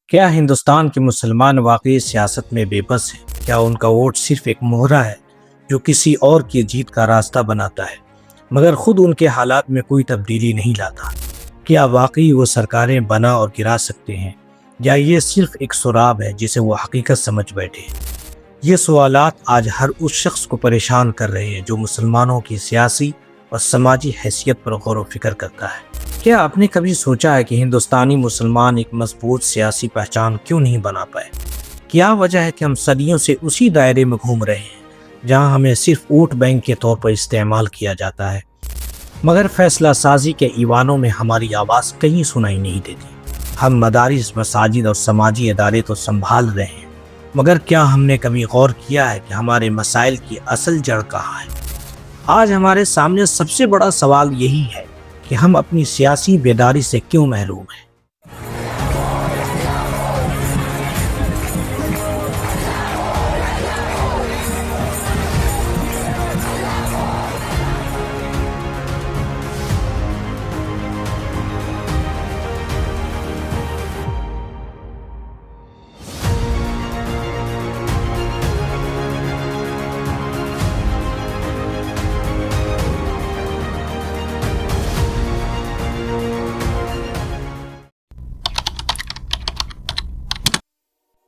کیا ہندوستان کے مسلمان واقعی سیاست میں بے بس ہیں؟ کیا ان کا ووٹ صرف ایک مہرہ ہے جو کسی اور کی جیت کا راستہ بناتا ہے مگر خود ان کے حالات میں کوئی تبدیلی نہیں لاتا؟ کیا واقعی وہ سرکاریں بنا اور گرا سکتے ہیں یا یہ صرف ایک سراب ہے جسے وہ حقیقت سمجھ بیٹھے؟ یہ سوالات آج ہر اس شخص کو پریشان کر رہے ہیں جو مسلمانوں کی سیاسی اور سماجی حیثیت پر غور و فکر کرتا ہے۔ کیا آپ نے کبھی سوچا ہے کہ ہندوستانی مسلمان ایک مضبوط سیاسی پہچان کیوں نہیں بنا پائے؟ کیا وجہ ہے کہ ہم صدیوں سے اسی دائرے میں گھوم رہے ہیں جہاں ہمیں صرف ووٹ بینک کے طور پر استعمال کیا جاتا ہے مگر فیصلہ سازی کے ایوانوں میں ہماری آواز کہیں سنائی نہیں دیتی؟ ہم مدارس، مساجد اور سماجی ادارے تو سنبھال رہے ہیں مگر کیا ہم نے کبھی غور کیا ہے کہ ہمارے مسائل کی اصل جڑ کہاں ہے؟ آج ہمارے سامنے سب سے بڑا سوال یہی ہے کہ ہم اپنی سیاسی بیداری سے کیوں محروم ہیں؟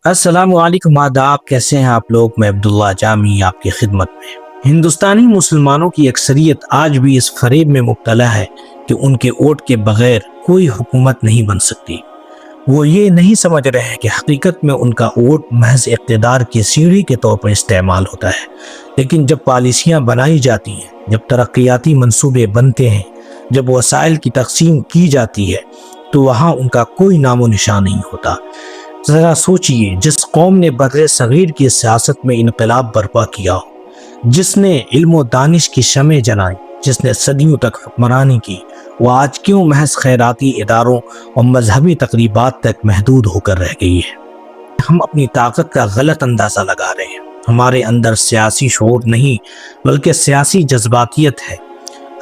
السلام علیکم، آداب، کیسے ہیں آپ لوگ؟ میں عبداللہ جامی آپ کی خدمت میں۔ ہندوستانی مسلمانوں کی اکثریت آج بھی اس فریب میں مبتلا ہے کہ ان کے ووٹ کے بغیر کوئی حکومت نہیں بن سکتی۔ وہ یہ نہیں سمجھ رہے ہیں کہ حقیقت میں ان کا ووٹ محض اقتدار کی سیڑھی کے طور پر استعمال ہوتا ہے، لیکن جب پالیسیاں بنائی جاتی ہیں، جب ترقیاتی منصوبے بنتے ہیں، جب وسائل کی تقسیم کی جاتی ہے تو وہاں ان کا کوئی نام و نشان نہیں ہوتا۔ ذرا سوچئے، جس قوم نے بر صغیر کی سیاست میں انقلاب برپا کیا ہو، جس نے علم و دانش کی شمع جلائی، جس نے صدیوں تک حکمرانی کی، وہ آج کیوں محض خیراتی اداروں اور مذہبی تقریبات تک محدود ہو کر رہ گئی ہے؟ ہم اپنی طاقت کا غلط اندازہ لگا رہے ہیں۔ ہمارے اندر سیاسی شعور نہیں بلکہ سیاسی جذباتیت ہے۔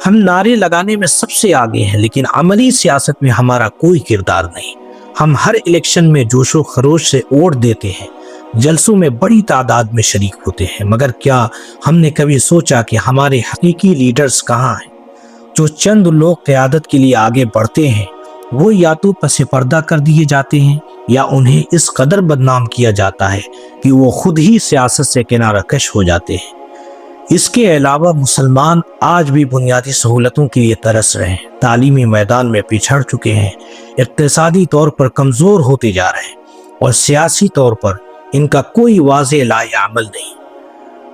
ہم نعرے لگانے میں سب سے آگے ہیں لیکن عملی سیاست میں ہمارا کوئی کردار نہیں۔ ہم ہر الیکشن میں جوش و خروش سے ووٹ دیتے ہیں، جلسوں میں بڑی تعداد میں شریک ہوتے ہیں، مگر کیا ہم نے کبھی سوچا کہ ہمارے حقیقی لیڈرز کہاں ہیں؟ جو چند لوگ قیادت کے لیے آگے بڑھتے ہیں وہ یا تو پس پردہ کر دیے جاتے ہیں یا انہیں اس قدر بدنام کیا جاتا ہے کہ وہ خود ہی سیاست سے کنارہ کش ہو جاتے ہیں۔ اس کے علاوہ مسلمان آج بھی بنیادی سہولتوں کے لیے ترس رہے ہیں، تعلیمی میدان میں پچھڑ چکے ہیں، اقتصادی طور پر کمزور ہوتے جا رہے ہیں اور سیاسی طور پر ان کا کوئی واضح لائحہ عمل نہیں۔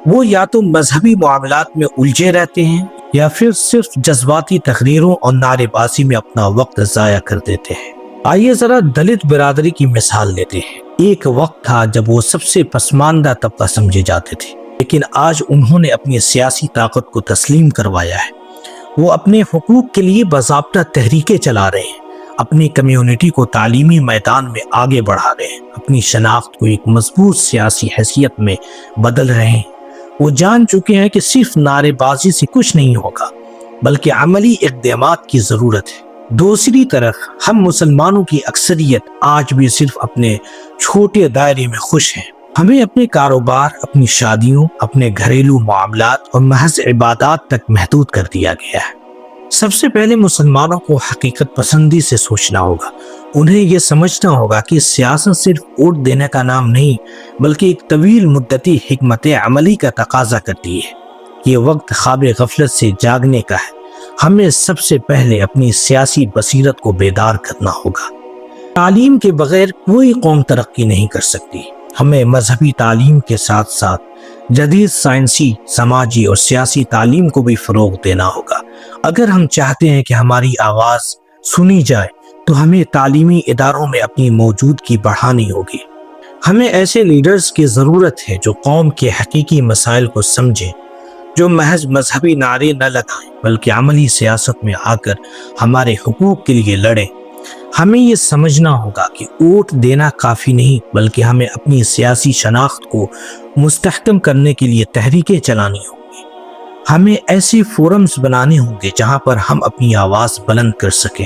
وہ یا تو مذہبی معاملات میں الجھے رہتے ہیں یا پھر صرف جذباتی تقریروں اور نعرے بازی میں اپنا وقت ضائع کر دیتے ہیں۔ آئیے ذرا دلت برادری کی مثال لیتے ہیں۔ ایک وقت تھا جب وہ سب سے پسماندہ طبقہ سمجھے جاتے تھے، لیکن آج انہوں نے اپنی سیاسی طاقت کو تسلیم کروایا ہے۔ وہ اپنے حقوق کے لیے باضابطہ تحریکیں چلا رہے ہیں، اپنی کمیونٹی کو تعلیمی میدان میں آگے بڑھا رہے ہیں، اپنی شناخت کو ایک مضبوط سیاسی حیثیت میں بدل رہے ہیں۔ وہ جان چکے ہیں کہ صرف نعرے بازی سے کچھ نہیں ہوگا بلکہ عملی اقدامات کی ضرورت ہے۔ دوسری طرف ہم مسلمانوں کی اکثریت آج بھی صرف اپنے چھوٹے دائرے میں خوش ہیں۔ ہمیں اپنے کاروبار، اپنی شادیوں، اپنے گھریلو معاملات اور محض عبادات تک محدود کر دیا گیا ہے۔ سب سے پہلے مسلمانوں کو حقیقت پسندی سے سوچنا ہوگا۔ انہیں یہ سمجھنا ہوگا کہ سیاست صرف ووٹ دینے کا نام نہیں بلکہ ایک طویل مدتی حکمت عملی کا تقاضا کرتی ہے۔ یہ وقت خواب غفلت سے جاگنے کا ہے۔ ہمیں سب سے پہلے اپنی سیاسی بصیرت کو بیدار کرنا ہوگا۔ تعلیم کے بغیر کوئی قوم ترقی نہیں کر سکتی۔ ہمیں مذہبی تعلیم کے ساتھ ساتھ جدید سائنسی، سماجی اور سیاسی تعلیم کو بھی فروغ دینا ہوگا۔ اگر ہم چاہتے ہیں کہ ہماری آواز سنی جائے تو ہمیں تعلیمی اداروں میں اپنی موجودگی بڑھانی ہوگی۔ ہمیں ایسے لیڈرز کی ضرورت ہے جو قوم کے حقیقی مسائل کو سمجھیں، جو محض مذہبی نعرے نہ لگائیں بلکہ عملی سیاست میں آ کر ہمارے حقوق کے لیے لڑیں۔ ہمیں یہ سمجھنا ہوگا کہ ووٹ دینا کافی نہیں بلکہ ہمیں اپنی سیاسی شناخت کو مستحکم کرنے کے لیے تحریکیں چلانی ہوں گی۔ ہمیں ایسے فورمز بنانے ہوں گے جہاں پر ہم اپنی آواز بلند کر سکیں۔